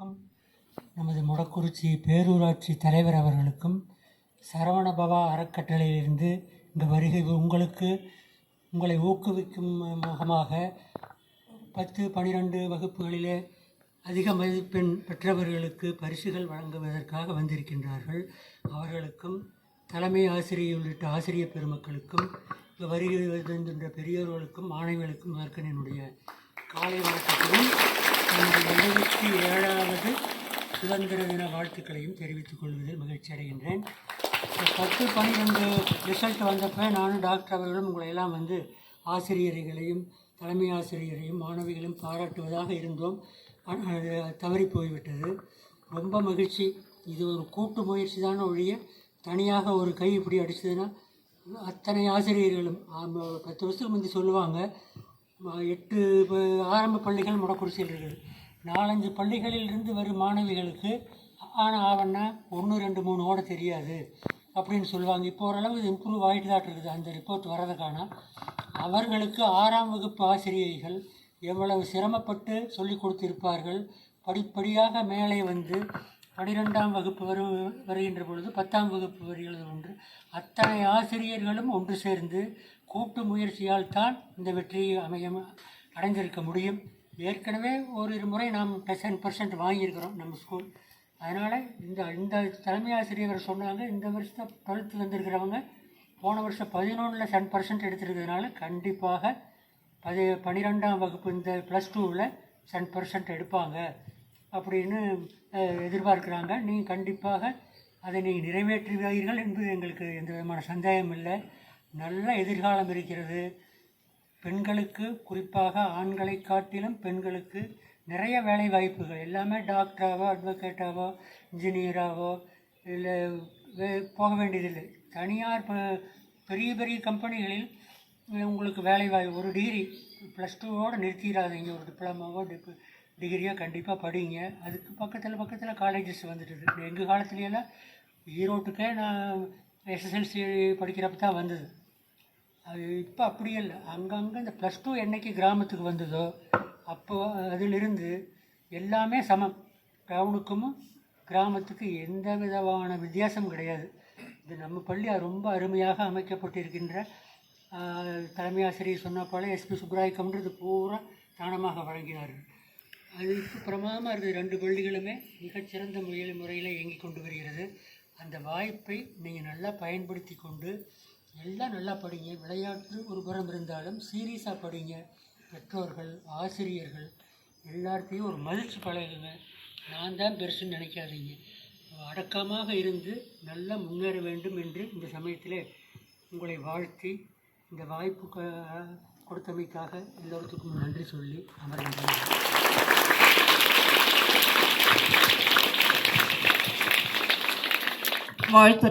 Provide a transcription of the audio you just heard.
அவர்களுக்கும் நமது மொடக்குறிச்சி பேரூராட்சி தலைவர் அவர்களுக்கும் சரவணபவா அறக்கட்டளையிலிருந்து இந்த வருகை உங்களை ஊக்குவிக்கும் முகமாக 10-12 வகுப்புகளிலே அதிக மதிப்பெண் பெற்றவர்களுக்கு பரிசுகள் வழங்குவதற்காக வந்திருக்கின்றார்கள். அவர்களுக்கும் தலைமை ஆசிரியர் உள்ளிட்ட ஆசிரியர் பெருமக்களுக்கும் வருகை வருகின்ற பெரியோர்களுக்கும் மாணவிகளுக்கும் அதற்கு என்னுடைய காலை வணக்கத்தையும் 77வது சுதந்திர தின வாழ்த்துக்களையும் தெரிவித்துக் கொள்வதில் மகிழ்ச்சி அடைகின்றேன். 10-12 ரிசல்ட் வந்தப்போ நானும் டாக்டர் அவர்களும் உங்களை எல்லாம் வந்து ஆசிரியர்களையும் தலைமை ஆசிரியரையும் மாணவிகளையும் பாராட்டுவதாக இருந்தோம். அது தவறி போய்விட்டது. ரொம்ப மகிழ்ச்சி. இது ஒரு கூட்டு முயற்சி தானே ஒழிய தனியாக ஒரு கை இப்படி அடிச்சதுன்னா அத்தனை ஆசிரியர்களும் 10 வருஷத்துக்கு முந்தி சொல்லுவாங்க 8 ஆரம்ப பள்ளிகள் மொடக்குறிச்சியில் இருக்குது. 4-5 பள்ளிகளிலிருந்து வரும் மாணவிகளுக்கு ஆவன்னா 1, 2, 3 ஓட தெரியாது அப்படின்னு சொல்லுவாங்க. இப்போ ஓரளவு இது இம்ப்ரூவ் ஆகிட்டு தான் இருக்குது. அந்த ரிப்போர்ட் வரதுக்கான அவர்களுக்கு 6ஆம் வகுப்பு ஆசிரியர்கள் எவ்வளவு சிரமப்பட்டு சொல்லிக் கொடுத்திருப்பார்கள். படிப்படியாக மேலே வந்து 12ஆம் வகுப்பு வருகின்ற பொழுது 10ஆம் வகுப்பு வருகிறது ஒன்று. அத்தனை ஆசிரியர்களும் ஒன்று சேர்ந்து கூட்டு முயற்சியால் தான் இந்த வெற்றியை அடைந்திருக்க முடியும். ஏற்கனவே ஒரு முறை நாம் 10% வாங்கியிருக்கிறோம் நம்ம ஸ்கூல். அதனால் இந்த தலைமை ஆசிரியர் சொன்னாங்க, இந்த வருஷத்தை 12th வந்திருக்கிறவங்க போன வருஷம் 11ல் 10% எடுத்துருக்கிறதுனால கண்டிப்பாக 12ஆம் வகுப்பு இந்த +2வில் 10% எடுப்பாங்க அப்படின்னு எதிர்பார்க்குறாங்க. நீங்கள் கண்டிப்பாக அதை நீங்கள் நிறைவேற்றுவீர்கள் என்பது எங்களுக்கு எந்த விதமான சந்தேகம் இல்லை. நல்ல எதிர்காலம் இருக்கிறது. பெண்களுக்கு, குறிப்பாக ஆண்களை காட்டிலும் பெண்களுக்கு நிறைய வேலை வாய்ப்புகள். எல்லாமே டாக்டராகவோ அட்வொகேட்டாவோ இன்ஜினியராகவோ இல்லை போக வேண்டியதில்லை. தனியார் பெரிய பெரிய கம்பெனிகளில் உங்களுக்கு வேலை வாய்ப்பு. ஒரு டிகிரி +2வோடு நிறுத்திடாதீங்க. ஒரு டிப்ளமாவோ டிகிரியாக கண்டிப்பாக படிங்க. அதுக்கு பக்கத்தில் காலேஜஸ் வந்துட்டுது. எங்கள் காலத்துலையெல்லாம் ஈரோட்டுக்கே நான் SSLC படிக்கிறப்ப தான் வந்தது. அது இப்போ அப்படியே இல்லை. அங்கங்கே இந்த +2 என்னைக்கு கிராமத்துக்கு வந்ததோ அப்போது அதிலிருந்து எல்லாமே சமம். டவுனுக்கும் கிராமத்துக்கு எந்த விதமான வித்தியாசம் கிடையாது. இது நம்ம பள்ளி ரொம்ப அருமையாக அமைக்கப்பட்டிருக்கின்ற தலைமை ஆசிரியர் சொன்ன போல SP சுப்ராயக்கம்ன்றது பூரா தானமாக வழங்கினார்கள். அது இப்போ பிரமாதமாக இருக்குது. 2 பள்ளிகளுமே மிகச்சிறந்த முறையில் இயங்கிக் கொண்டு வருகிறது. அந்த வாய்ப்பை நீங்கள் நல்லா பயன்படுத்தி கொண்டு எல்லாம் நல்லா படிங்க. விளையாட்டு ஒரு புறம் இருந்தாலும் சீரியஸாக படிங்க. பெற்றோர்கள், ஆசிரியர்கள் எல்லாத்தையும் ஒரு மதித்து பழகுங்க. நான் தான் பெருசுன்னு நினைக்காதீங்க. அடக்கமாக இருந்து நல்லா முன்னேற வேண்டும் என்று இந்த சமயத்தில் உங்களை வாழ்த்தி இந்த வாய்ப்பு கொடுத்தமைக்காக எல்லோருக்கும் நன்றி சொல்லி அமர்கின்றேன். வாழ்த்துறை